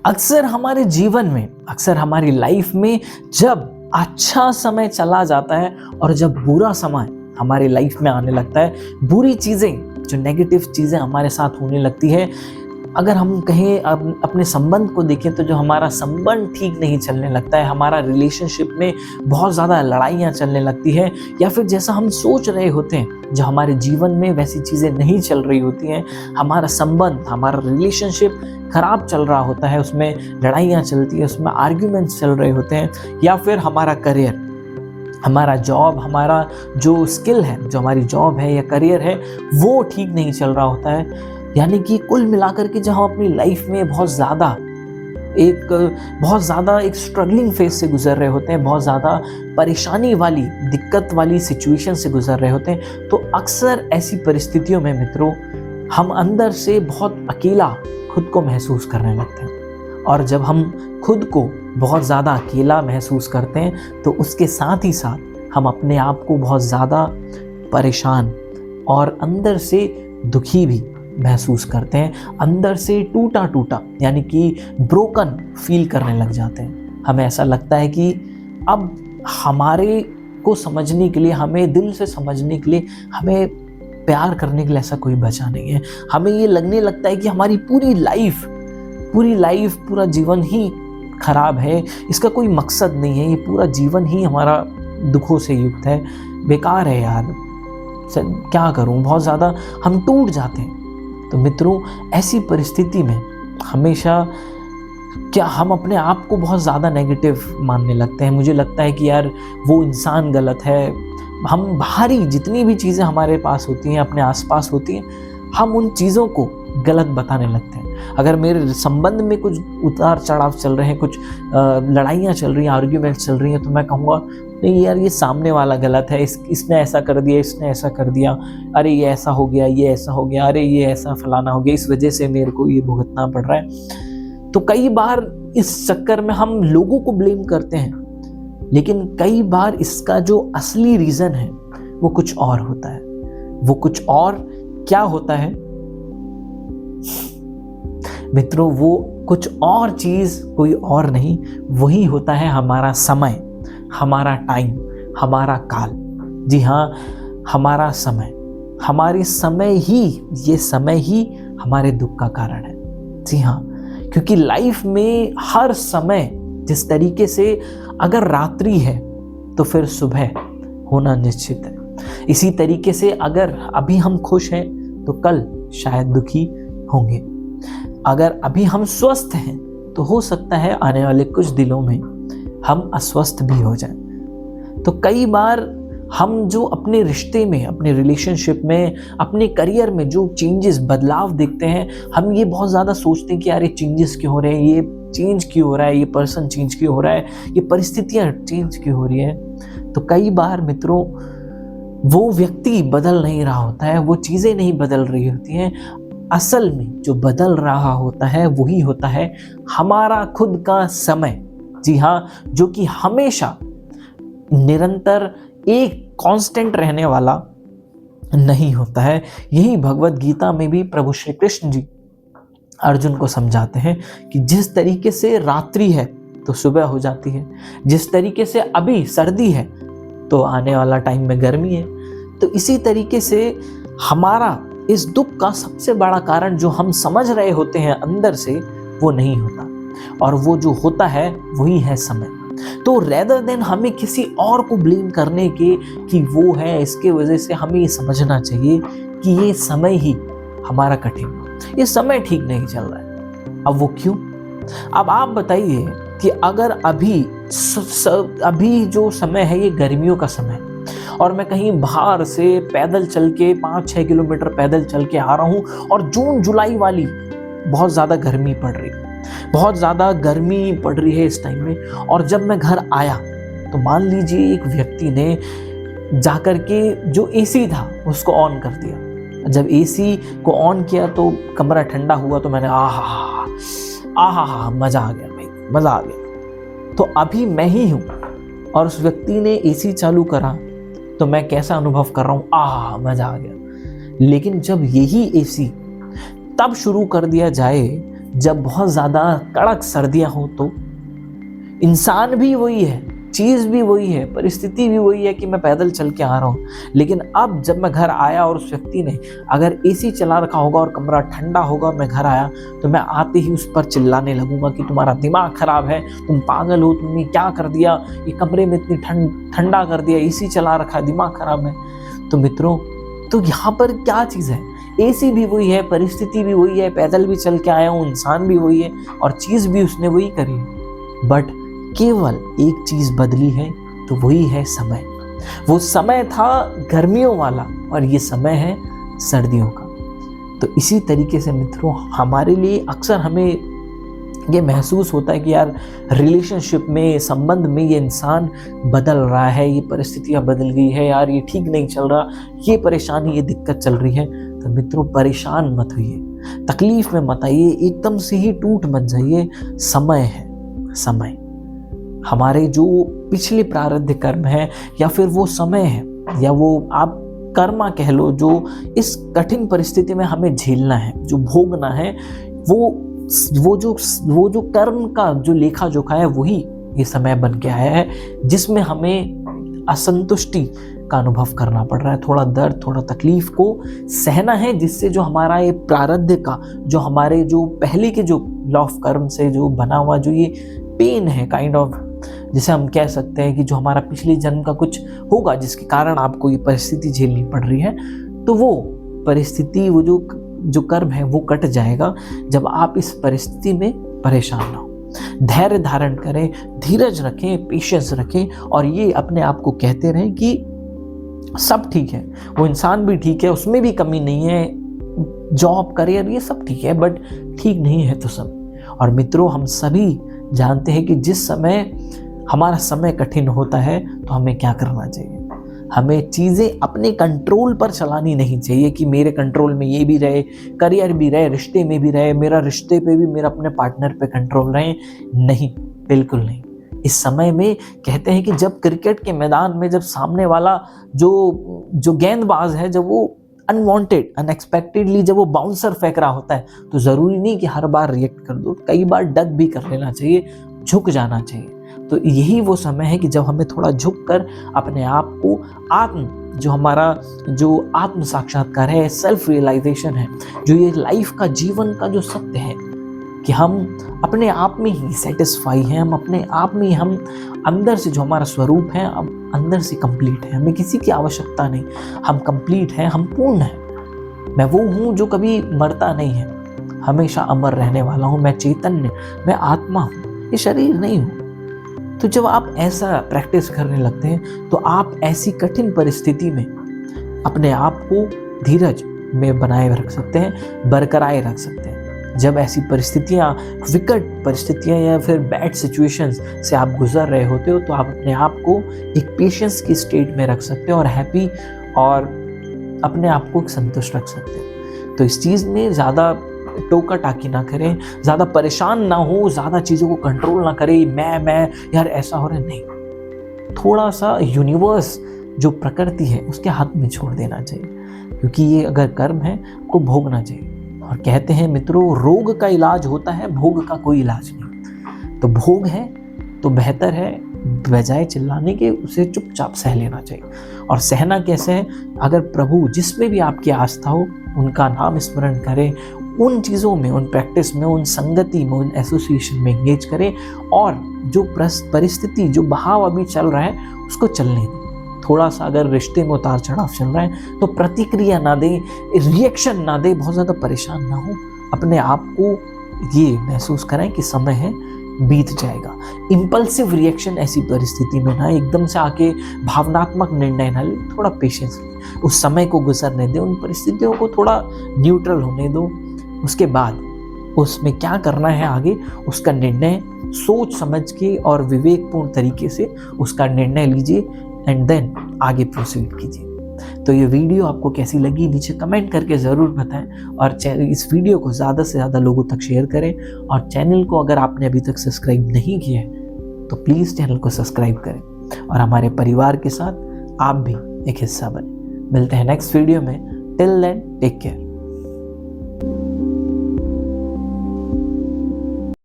अक्सर हमारे जीवन में, अक्सर हमारी लाइफ में जब अच्छा समय चला जाता है और जब बुरा समय हमारी लाइफ में आने लगता है, बुरी चीज़ें, जो नेगेटिव चीज़ें हमारे साथ होने लगती है, अगर हम कहें अपने संबंध को देखें तो जो हमारा संबंध ठीक नहीं चलने लगता है, हमारा रिलेशनशिप में बहुत ज़्यादा लड़ाइयाँ चलने लगती है, या फिर जैसा हम सोच रहे होते हैं जो हमारे जीवन में वैसी चीज़ें नहीं चल रही होती हैं, हमारा संबंध, हमारा रिलेशनशिप खराब चल रहा होता है, उसमें लड़ाइयाँ चलती है, उसमें आर्ग्यूमेंट्स चल रहे होते हैं, या फिर हमारा करियर, हमारा जॉब, हमारा जो स्किल है, जो हमारी जॉब है या करियर है, वो ठीक नहीं चल रहा होता है। यानी कि कुल मिलाकर के जब हम अपनी लाइफ में बहुत ज़्यादा एक स्ट्रगलिंग फेज से गुजर रहे होते हैं, बहुत ज़्यादा परेशानी वाली, दिक्कत वाली सिचुएशन से गुजर रहे होते हैं, तो अक्सर ऐसी परिस्थितियों में मित्रों हम अंदर से बहुत अकेला खुद को महसूस करने लगते हैं। और जब हम खुद को बहुत ज़्यादा अकेला महसूस करते हैं तो उसके साथ ही साथ हम अपने आप को बहुत ज़्यादा परेशान और अंदर से दुखी भी महसूस करते हैं, अंदर से टूटा टूटा यानी कि ब्रोकन फील करने लग जाते हैं। हमें ऐसा लगता है कि अब हमारे को समझने के लिए, हमें दिल से समझने के लिए, हमें प्यार करने के लिए ऐसा कोई बचा नहीं है। हमें ये लगने लगता है कि हमारी पूरी लाइफ, पूरा जीवन ही खराब है, इसका कोई मकसद नहीं है, ये पूरा जीवन ही हमारा दुखों से युक्त है, बेकार है यार, क्या करूं, बहुत ज़्यादा हम टूट जाते हैं। तो मित्रों, ऐसी परिस्थिति में हमेशा क्या हम अपने आप को बहुत ज़्यादा नेगेटिव मानने लगते हैं। मुझे लगता है कि यार वो इंसान गलत है। हम बाहरी जितनी भी चीज़ें हमारे पास होती हैं, अपने आसपास होती हैं, हम उन चीज़ों को गलत बताने लगते हैं। अगर मेरे संबंध में कुछ उतार चढ़ाव चल रहे हैं, कुछ लड़ाइयाँ चल रही हैं, आर्ग्यूमेंट्स चल रही हैं, तो मैं कहूँगा नहीं यार, ये सामने वाला गलत है, इसने ऐसा कर दिया, इसने ऐसा कर दिया, अरे ये ऐसा हो गया, ये ऐसा हो गया, अरे ये ऐसा फलाना हो गया, इस वजह से मेरे को ये भुगतना पड़ रहा है। तो कई बार इस चक्कर में हम लोगों को ब्लेम करते हैं, लेकिन कई बार इसका जो असली रीज़न है वो कुछ और होता है। वो कुछ और क्या होता है मित्रों? वो कुछ और चीज़ कोई और नहीं, वही होता है हमारा समय, हमारा टाइम, हमारा काल। जी हाँ, हमारा समय, हमारे समय ही, ये समय ही हमारे दुख का कारण है। जी हाँ, क्योंकि लाइफ में हर समय जिस तरीके से अगर रात्रि है तो फिर सुबह होना निश्चित है। इसी तरीके से अगर अभी हम खुश हैं तो कल शायद दुखी होंगे। अगर अभी हम स्वस्थ हैं तो हो सकता है आने वाले कुछ दिनों में हम अस्वस्थ भी हो जाएं। तो कई बार हम जो अपने रिश्ते में, अपने रिलेशनशिप में, अपने करियर में जो चेंजेस, बदलाव देखते हैं, हम ये बहुत ज़्यादा सोचते हैं कि यार ये चेंजेस क्यों हो रहे हैं, ये चेंज क्यों हो रहा है, ये पर्सन चेंज क्यों हो रहा है, ये परिस्थितियाँ चेंज क्यों हो रही है। तो कई बार मित्रों वो व्यक्ति बदल नहीं रहा होता है, वो चीज़ें नहीं बदल रही होती हैं। असल में जो बदल रहा होता है वही होता है हमारा खुद का समय। जी हाँ, जो कि हमेशा निरंतर एक कांस्टेंट रहने वाला नहीं होता है। यही भगवत गीता में भी प्रभु श्री कृष्ण जी अर्जुन को समझाते हैं कि जिस तरीके से रात्रि है तो सुबह हो जाती है, जिस तरीके से अभी सर्दी है तो आने वाला टाइम में गर्मी है। तो इसी तरीके से हमारा इस दुख का सबसे बड़ा कारण जो हम समझ रहे होते हैं अंदर से, वो नहीं होता, और वो जो होता है वही है समय। तो रेदर देन हमें किसी और को ब्लेम करने के कि वो है, इसके वजह से हमें ये समझना चाहिए कि ये समय ही हमारा कठिन, ये समय ठीक नहीं चल रहा है। अब वो क्यों? अब आप बताइए कि अगर अभी जो समय है ये गर्मियों का समय है और मैं कहीं बाहर से पैदल चल के 5-6 किलोमीटर पैदल चल के आ रहा हूँ और जून जुलाई वाली बहुत ज़्यादा गर्मी पड़ रही है, बहुत ज़्यादा गर्मी पड़ रही है इस टाइम में, और जब मैं घर आया तो मान लीजिए एक व्यक्ति ने जाकर के जो एसी था उसको ऑन कर दिया। जब एसी को ऑन किया तो कमरा ठंडा हुआ, तो मैंने आहा मज़ा आ गया भाई, मज़ा आ गया। तो अभी मैं ही हूँ और उस व्यक्ति ने एसी चालू करा तो मैं कैसा अनुभव कर रहा हूँ, मज़ा आ गया। लेकिन जब यही एसी तब शुरू कर दिया जाए जब बहुत ज़्यादा कड़क सर्दियाँ हो तो इंसान भी वही है, चीज़ भी वही है, परिस्थिति भी वही है कि मैं पैदल चल के आ रहा हूँ। लेकिन अब जब मैं घर आया और उस व्यक्ति ने अगर एसी चला रखा होगा और कमरा ठंडा होगा, मैं घर आया तो मैं आते ही उस पर चिल्लाने लगूंगा कि तुम्हारा दिमाग खराब है, तुम पागल हो, तुमने क्या कर दिया, ये कमरे में इतनी ठंडा कर दिया, एसी चला रखा है, दिमाग खराब है। तो मित्रों, तो यहाँ पर क्या चीज़ है? एसी भी वही है, परिस्थिति भी वही है, पैदल भी चल के आया हूँ, इंसान भी वही है और चीज़ भी उसने वही करी है। बट केवल एक चीज़ बदली है, तो वही है समय। वो समय था गर्मियों वाला और ये समय है सर्दियों का। तो इसी तरीके से मित्रों, हमारे लिए अक्सर हमें ये महसूस होता है कि यार रिलेशनशिप में, संबंध में ये इंसान बदल रहा है, ये परिस्थितियाँ बदल गई है, यार ये ठीक नहीं चल रहा, ये परेशानी, ये दिक्कत चल रही है। तो मित्रों, परेशान मत होइए, तकलीफ में मत आइए, एकदम से ही टूट मत जाइए। समय है, समय हमारे जो पिछले प्रारब्ध कर्म है, या फिर वो समय है, या वो आप कर्मा कह लो, जो इस कठिन परिस्थिति में हमें झेलना है, जो भोगना है, वो जो कर्म का जो लेखा जोखा है, वही ये समय बन के आया है, जिसमें हमें असंतुष्टि का अनुभव करना पड़ रहा है, थोड़ा दर्द, थोड़ा तकलीफ को सहना है, जिससे जो हमारा ये प्रारब्ध का, जो हमारे जो पहले के जो लॉ ऑफ कर्म से जो बना हुआ जो ये पेन है, काइंड ऑफ, जिसे हम कह सकते हैं कि जो हमारा पिछले जन्म का कुछ होगा जिसके कारण आपको ये परिस्थिति झेलनी पड़ रही है, तो वो परिस्थिति, वो जो कर्म है वो कट जाएगा जब आप इस परिस्थिति में परेशान ना हो। धैर्य धारण करें, धीरज रखें, पेशेंस रखें और ये अपने आप को कहते रहें कि सब ठीक है, वो इंसान भी ठीक है, उसमें भी कमी नहीं है, जॉब, करियर, ये सब ठीक है, बट ठीक नहीं है तो सब। और मित्रों, हम सभी जानते हैं कि जिस समय हमारा समय कठिन होता है तो हमें क्या करना चाहिए। हमें चीज़ें अपने कंट्रोल पर चलानी नहीं चाहिए कि मेरे कंट्रोल में ये भी रहे, करियर भी रहे, रिश्ते में भी रहे, मेरा रिश्ते पे भी, मेरा अपने पार्टनर पे कंट्रोल रहे। नहीं, बिल्कुल नहीं। इस समय में कहते हैं कि जब क्रिकेट के मैदान में जब सामने वाला जो गेंदबाज है, जब वो अनवांटेड, अनएक्सपेक्टेडली जब वो बाउंसर फेंक रहा होता है, तो ज़रूरी नहीं कि हर बार रिएक्ट कर दो, कई बार डक भी कर लेना चाहिए, झुक जाना चाहिए। तो यही वो समय है कि जब हमें थोड़ा झुक कर अपने आप को हमारा आत्म साक्षात्कार है, सेल्फ रियलाइजेशन है, जो ये लाइफ का, जीवन का जो सत्य है कि हम अपने आप में ही सेटिस्फाई हैं, हम अपने आप में ही, हम अंदर से जो हमारा स्वरूप है, अब अंदर से कंप्लीट है, हमें किसी की आवश्यकता नहीं, हम कंप्लीट हैं, हम पूर्ण हैं। मैं वो हूँ जो कभी मरता नहीं है, हमेशा अमर रहने वाला हूँ, मैं चैतन्य, मैं आत्मा हूँ, ये शरीर नहीं हूँ। तो जब आप ऐसा प्रैक्टिस करने लगते हैं तो आप ऐसी कठिन परिस्थिति में अपने आप को धीरज में बनाए रख सकते हैं, बरकरार रख सकते हैं। जब ऐसी परिस्थितियाँ, विकट परिस्थितियाँ या फिर बैड सिचुएशंस से आप गुजर रहे होते हो, तो आप अपने आप को एक पेशेंस की स्टेट में रख सकते हो और हैप्पी और अपने आप को संतुष्ट रख सकते हैं। तो इस चीज़ में ज़्यादा टोका टाकी ना करें, ज़्यादा परेशान ना हो, ज़्यादा चीज़ों को कंट्रोल ना करें, मैं यार ऐसा हो रहा है, नहीं। थोड़ा सा यूनिवर्स, जो प्रकृति है, उसके हाथ में छोड़ देना चाहिए, क्योंकि ये अगर कर्म है को भोगना चाहिए। और कहते हैं मित्रों, रोग का इलाज होता है, भोग का कोई इलाज नहीं। तो भोग है तो बेहतर है बजाय चिल्लाने के उसे चुपचाप सह लेना चाहिए। और सहना कैसे है? अगर प्रभु जिसमें भी आपकी आस्था हो, उनका नाम स्मरण करें, उन चीज़ों में, उन प्रैक्टिस में, उन संगति में, उन एसोसिएशन में एंगेज करें और जो परिस्थिति, जो बहाव अभी चल रहा है, उसको चलने दें। थोड़ा सा अगर रिश्ते में उतार चढ़ाव चल रहा है तो प्रतिक्रिया ना दें, रिएक्शन ना दें, बहुत ज़्यादा परेशान ना हो। अपने आप को ये महसूस कराएं कि समय है, बीत जाएगा। इम्पल्सिव रिएक्शन ऐसी परिस्थिति में ना एकदम से आके भावनात्मक निर्णय ना ले, थोड़ा पेशेंस लें, उस समय को गुजरने दें, उन परिस्थितियों को थोड़ा न्यूट्रल होने दो। उसके बाद उसमें क्या करना है आगे, उसका निर्णय सोच समझ के और विवेकपूर्ण तरीके से उसका निर्णय लीजिए एंड देन आगे प्रोसीड कीजिए। तो ये वीडियो आपको कैसी लगी नीचे कमेंट करके ज़रूर बताएं और इस वीडियो को ज़्यादा से ज़्यादा लोगों तक शेयर करें। और चैनल को अगर आपने अभी तक सब्सक्राइब नहीं किया है तो प्लीज़ चैनल को सब्सक्राइब करें और हमारे परिवार के साथ आप भी एक हिस्सा बने। मिलते हैं नेक्स्ट वीडियो में। Till then take care.